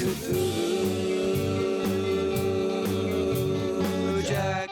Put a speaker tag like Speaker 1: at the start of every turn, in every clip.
Speaker 1: Cthulhu Jack.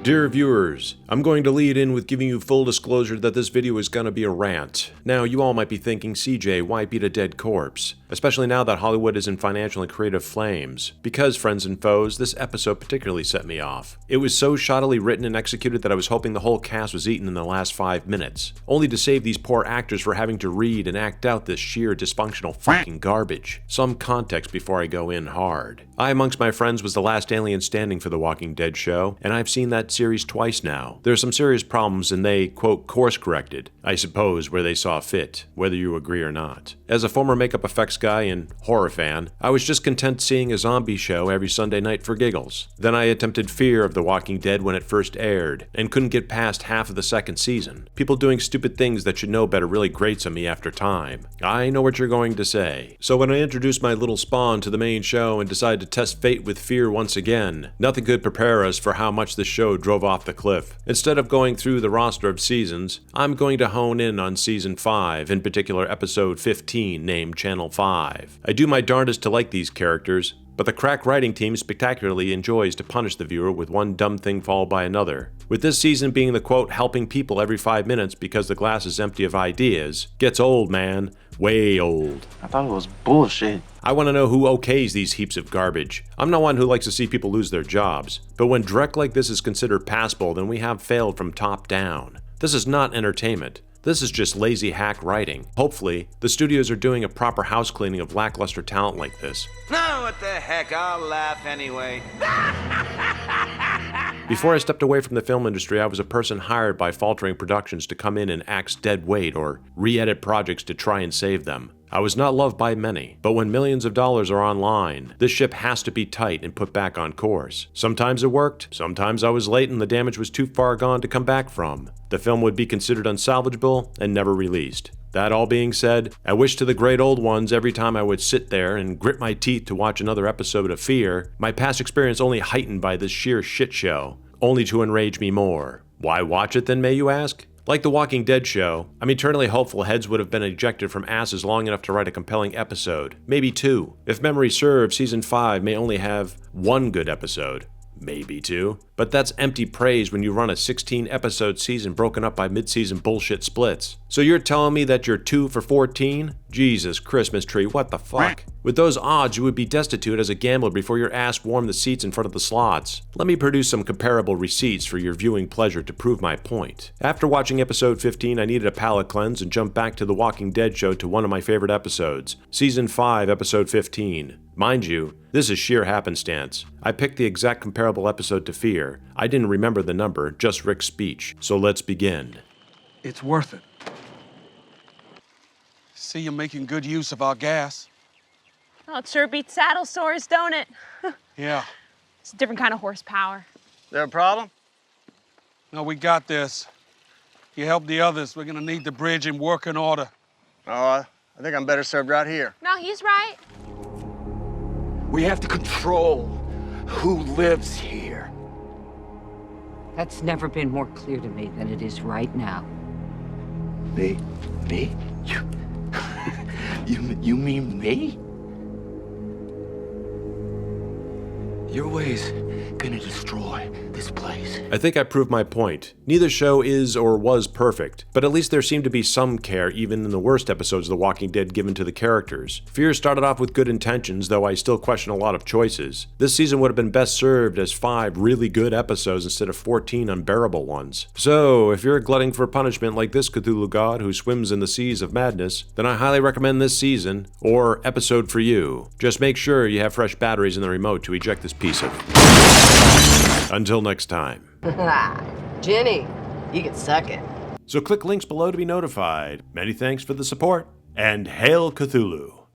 Speaker 2: Dear viewers, I'm going to lead in with giving you full disclosure that this video is going to be a rant. Now, you all might be thinking, CJ, why beat a dead corpse? Especially now that Hollywood is in financial and creative flames. Because, friends and foes, this episode particularly set me off. It was so shoddily written and executed that I was hoping the whole cast was eaten in the last 5 minutes, only to save these poor actors for having to read and act out this sheer dysfunctional fucking garbage. Some context before I go in hard. I, amongst my friends, was the last alien standing for The Walking Dead show, and I've seen that series twice now. There's some serious problems and they, quote, course-corrected, I suppose, where they saw fit, whether you agree or not. As a former makeup effects guy and horror fan, I was just content seeing a zombie show every Sunday night for giggles. Then I attempted Fear of The Walking Dead when it first aired, and couldn't get past half of the second season. People doing stupid things that should know better really grates on me after time. I know what you're going to say. So when I introduced my little spawn to the main show and decided to test fate with Fear once again, nothing could prepare us for how much the show drove off the cliff. Instead of going through the roster of seasons, I'm going to hone in on Season 5, in particular Episode 15, named Channel 5. I do my darndest to like these characters, but the crack writing team spectacularly enjoys to punish the viewer with one dumb thing followed by another. With this season being the quote, helping people every 5 minutes because the glass is empty of ideas, gets old, man. Way old.
Speaker 3: I thought it was bullshit.
Speaker 2: I want to know who okays these heaps of garbage. I'm not one who likes to see people lose their jobs, but when direct like this is considered passable, then we have failed from top down. This is not entertainment. This is just lazy hack writing. Hopefully, the studios are doing a proper house cleaning of lackluster talent like this.
Speaker 1: No, what the heck, I'll laugh anyway.
Speaker 2: Before I stepped away from the film industry, I was a person hired by faltering productions to come in and axe dead weight or re-edit projects to try and save them. I was not loved by many, but when millions of dollars are online, this ship has to be tight and put back on course. Sometimes it worked, sometimes I was late and the damage was too far gone to come back from. The film would be considered unsalvageable and never released. That all being said, I wish to the great old ones every time I would sit there and grit my teeth to watch another episode of Fear, my past experience only heightened by this sheer shit show, only to enrage me more. Why watch it then, may you ask? Like The Walking Dead show, I'm eternally hopeful heads would have been ejected from asses long enough to write a compelling episode, maybe 2. If memory serves, Season 5 may only have 1 good episode. Maybe 2. But that's empty praise when you run a 16-episode season broken up by mid-season bullshit splits. So you're telling me that you're 2 for 14? Jesus Christmas tree, what the fuck? With those odds, you would be destitute as a gambler before your ass warmed the seats in front of the slots. Let me produce some comparable receipts for your viewing pleasure to prove my point. After watching episode 15, I needed a palate cleanse and jumped back to The Walking Dead show to one of my favorite episodes, Season 5, Episode 15. Mind you, this is sheer happenstance. I picked the exact comparable episode to Fear. I didn't remember the number, just Rick's speech. So let's begin.
Speaker 4: It's worth it. See you making good use of our gas.
Speaker 5: Oh, it sure beats saddle sores, don't it?
Speaker 4: Yeah.
Speaker 5: It's a different kind of horsepower.
Speaker 3: There a problem?
Speaker 4: No, we got this. You help the others. We're gonna need the bridge in working order.
Speaker 3: Oh, I think I'm better served right here.
Speaker 5: No, he's right.
Speaker 6: We have to control who lives here.
Speaker 7: That's never been more clear to me than it is right now.
Speaker 6: Me? You mean me? Your way's gonna destroy this place.
Speaker 2: I think I proved my point. Neither show is or was perfect, but at least there seemed to be some care even in the worst episodes of The Walking Dead given to the characters. Fear started off with good intentions, though I still question a lot of choices. This season would have been best served as 5 really good episodes instead of 14 unbearable ones. So, if you're glutting for punishment like this Cthulhu god who swims in the seas of madness, then I highly recommend this season, or episode for you. Just make sure you have fresh batteries in the remote to eject this piece of... Until next time.
Speaker 8: Jenny, you can suck it.
Speaker 2: So click links below to be notified. Many thanks for the support, and Hail Cthulhu!